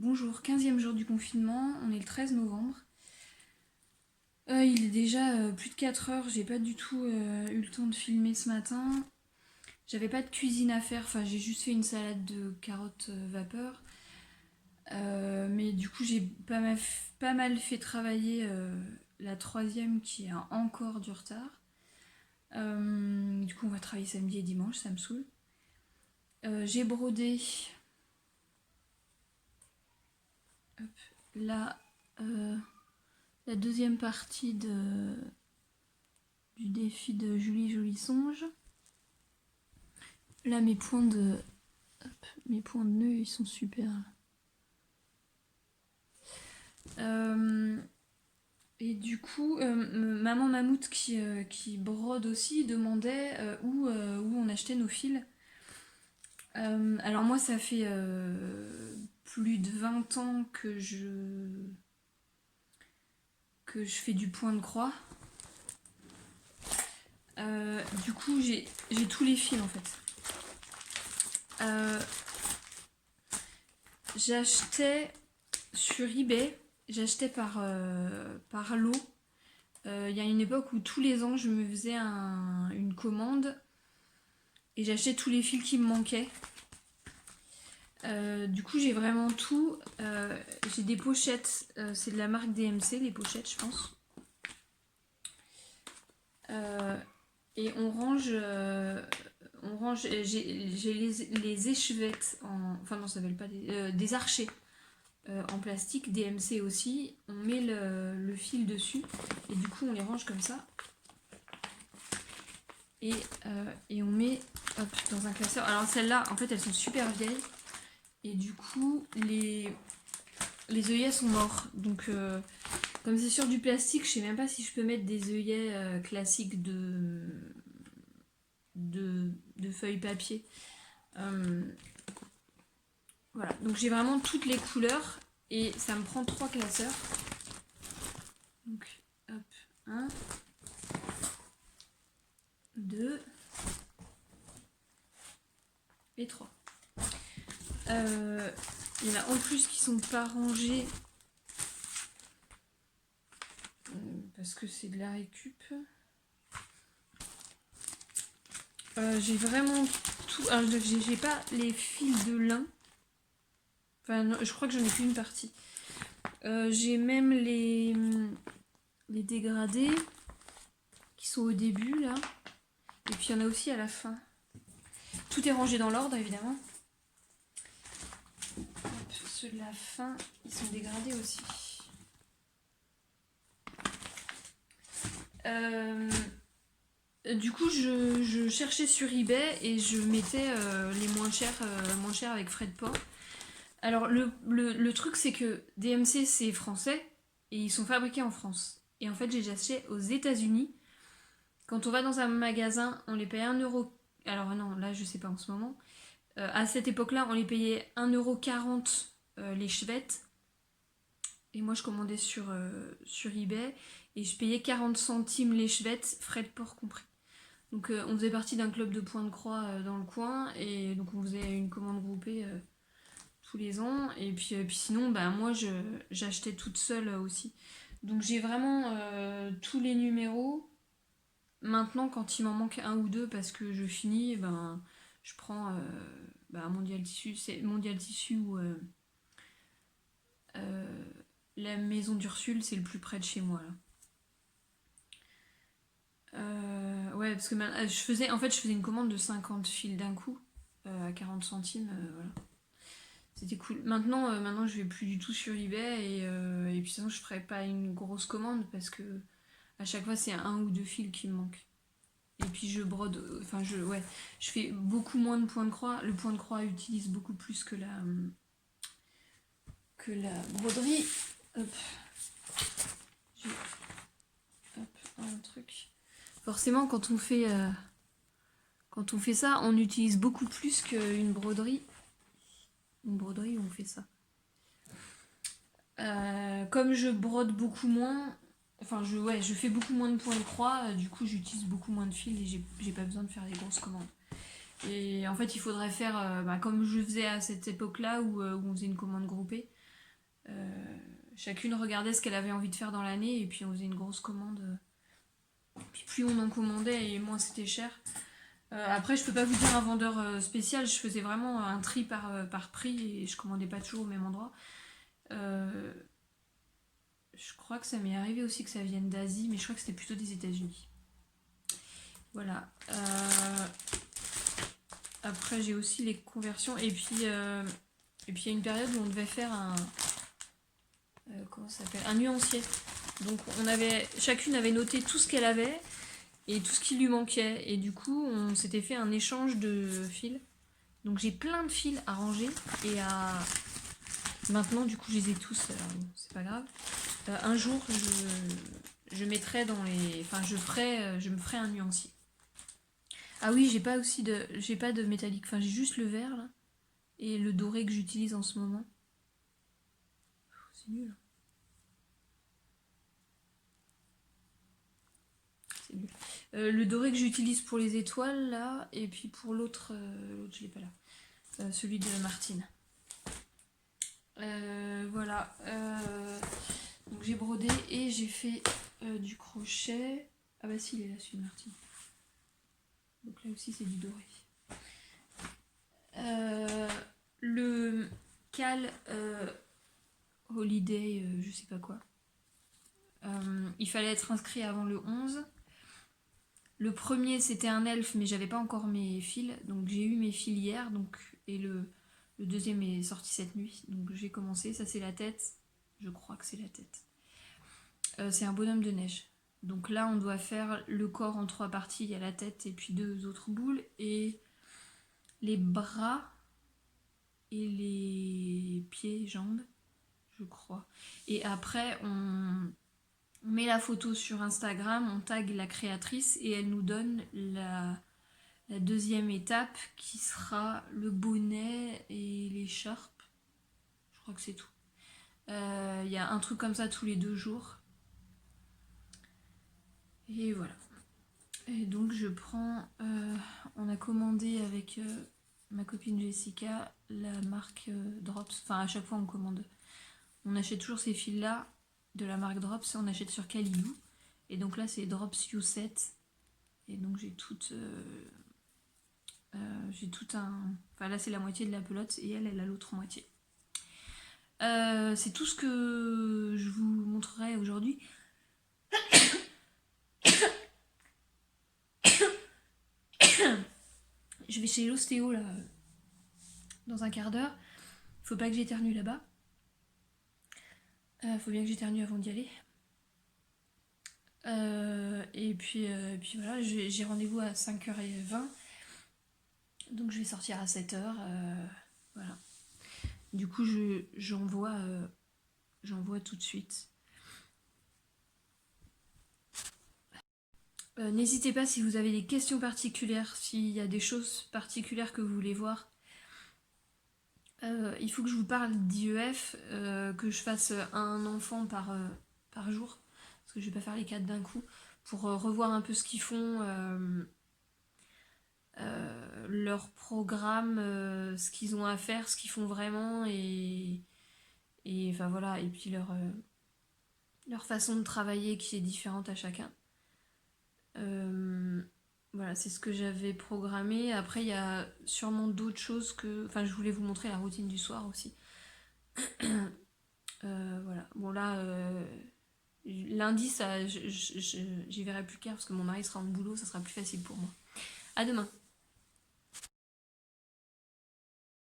Bonjour, 15e jour du confinement, on est le 13 novembre. Il est déjà plus de 4 heures, j'ai pas du tout eu le temps de filmer ce matin. J'avais pas de cuisine à faire, enfin j'ai juste fait une salade de carottes vapeur. Mais du coup j'ai pas mal fait travailler la troisième qui a encore du retard. Du coup on va travailler samedi et dimanche, ça me saoule. J'ai brodé hop, là la deuxième partie du défi de Julie Jolie Songe. Là mes points de nœud ils sont super. Et du coup, maman Mammouth qui brode aussi demandait où on achetait nos fils. Alors moi ça fait plus de 20 ans que je fais du point de croix. Du coup j'ai tous les fils en fait. J'achetais sur eBay, j'achetais par lot. Il y a une époque où tous les ans je me faisais une commande et j'achetais tous les fils qui me manquaient. Du coup j'ai vraiment tout. J'ai des pochettes, c'est de la marque DMC les pochettes je pense. Et on range, j'ai les échevettes enfin non ça s'appelle pas des archers en plastique, DMC aussi. On met le fil dessus et du coup on les range comme ça. Et on met dans un classeur. Alors celles-là en fait elles sont super vieilles. Et du coup les œillets sont morts. Donc comme c'est sur du plastique, je sais même pas si je peux mettre des œillets classiques de feuilles papier. Voilà, donc j'ai vraiment toutes les couleurs et ça me prend 3 classeurs. Donc hop, 1, 2 et 3. Il y en a en plus qui sont pas rangés parce que c'est de la récup. J'ai vraiment tout. Alors j'ai pas les fils de lin. Enfin non, je crois que j'en ai qu'une partie. J'ai même les dégradés qui sont au début là. Et puis il y en a aussi à la fin. Tout est rangé dans l'ordre évidemment. Hop, ceux de la fin, ils sont dégradés aussi. Du coup, je cherchais sur eBay et je mettais les moins chers avec frais de port. Alors, le truc, c'est que DMC, c'est français et ils sont fabriqués en France. Et en fait, j'ai acheté aux États-Unis. Quand on va dans un magasin, on les paye 1€. Alors, non, là, je sais pas en ce moment. À cette époque-là, on les payait 1,40€ les chevettes. Et moi, je commandais sur eBay et je payais 40 centimes les chevettes, frais de port compris. Donc on faisait partie d'un club de points de croix dans le coin et donc on faisait une commande groupée tous les ans. Et puis sinon, bah, moi j'achetais toute seule aussi. Donc j'ai vraiment tous les numéros. Maintenant, quand il m'en manque un ou deux parce que je finis, ben, je prends Mondial Tissu, c'est Mondial Tissu ou la maison d'Ursule, c'est le plus près de chez moi là. Ouais, parce que je faisais une commande de 50 fils d'un coup, à 40 centimes, voilà. C'était cool. Maintenant, je vais plus du tout sur eBay et puis sinon, je ferai pas une grosse commande parce que à chaque fois, c'est un ou deux fils qui me manquent. Et puis je brode, enfin, je fais beaucoup moins de points de croix. Le point de croix utilise beaucoup plus que la broderie. Hop. J'ai un truc. Forcément, quand on fait ça, on utilise beaucoup plus qu'une broderie. Une broderie où on fait ça. Comme je brode beaucoup moins, enfin je fais beaucoup moins de points de croix, du coup j'utilise beaucoup moins de fils et j'ai pas besoin de faire des grosses commandes. Et en fait il faudrait faire comme je faisais à cette époque-là où on faisait une commande groupée. Chacune regardait ce qu'elle avait envie de faire dans l'année et puis on faisait une grosse commande. Puis plus on en commandait et moins c'était cher. Après, je peux pas vous dire un vendeur spécial, je faisais vraiment un tri par prix et je commandais pas toujours au même endroit. Je crois que ça m'est arrivé aussi que ça vienne d'Asie, mais je crois que c'était plutôt des États-Unis. Voilà. Après, j'ai aussi les conversions et puis il y a une période où on devait faire comment ça s'appelle, un nuancier. Donc chacune avait noté tout ce qu'elle avait et tout ce qui lui manquait. Et du coup, on s'était fait un échange de fils. Donc j'ai plein de fils à ranger et à... Maintenant, du coup, je les ai tous, alors bon, c'est pas grave. Un jour, je mettrai dans les... Enfin, je me ferai un nuancier. Ah oui, j'ai pas de métallique. Enfin, j'ai juste le vert, là. Et le doré que j'utilise en ce moment. C'est nul. C'est nul. Le doré que j'utilise pour les étoiles, là. Et puis pour l'autre, je l'ai pas là. Celui de Martine. Voilà. Donc j'ai brodé et j'ai fait du crochet. Ah bah si, il est là, celui de Martine. Donc là aussi, c'est du doré. Le cal holiday, je sais pas quoi. Il fallait être inscrit avant le 11. Le premier, c'était un elfe, mais j'avais pas encore mes fils. Donc j'ai eu mes fils hier. Et le deuxième est sorti cette nuit. Donc j'ai commencé. Ça, c'est la tête. Je crois que c'est la tête. C'est un bonhomme de neige. Donc là, on doit faire le corps en 3 parties. Il y a la tête et puis 2 autres boules. Et les bras et les pieds, jambes, je crois. Et après, on met la photo sur Instagram, on tag la créatrice et elle nous donne la deuxième étape qui sera le bonnet et l'écharpe. Je crois que c'est tout. Il y a un truc comme ça tous les 2 jours. Et voilà. Et donc je prends... on a commandé avec ma copine Jessica la marque Drops. Enfin, à chaque fois on commande. On achète toujours ces fils-là de la marque Drops. On achète sur Calibou. Et donc là, c'est Drops U7. Et donc j'ai tout un... Enfin là, c'est la moitié de la pelote et elle a l'autre moitié. C'est tout ce que je vous montrerai aujourd'hui. Je vais chez l'ostéo là dans un quart d'heure. Faut pas que j'éternue là-bas. Faut bien que j'éternue avant d'y aller. Et puis voilà, j'ai rendez-vous à 5h20. Donc je vais sortir à 7h. Voilà. Du coup, j'envoie tout de suite. N'hésitez pas si vous avez des questions particulières, s'il y a des choses particulières que vous voulez voir. Il faut que je vous parle d'IEF, que je fasse un enfant par jour, parce que je vais pas faire les 4 d'un coup, pour revoir un peu ce qu'ils font, leur programme, ce qu'ils ont à faire, ce qu'ils font vraiment, et enfin voilà, et puis leur façon de travailler qui est différente à chacun. Voilà, c'est ce que j'avais programmé. Après, il y a sûrement d'autres choses que... Enfin, je voulais vous montrer la routine du soir aussi. Voilà. Bon, là, lundi, j'y verrai plus clair parce que mon mari sera en boulot, ça sera plus facile pour moi. À demain.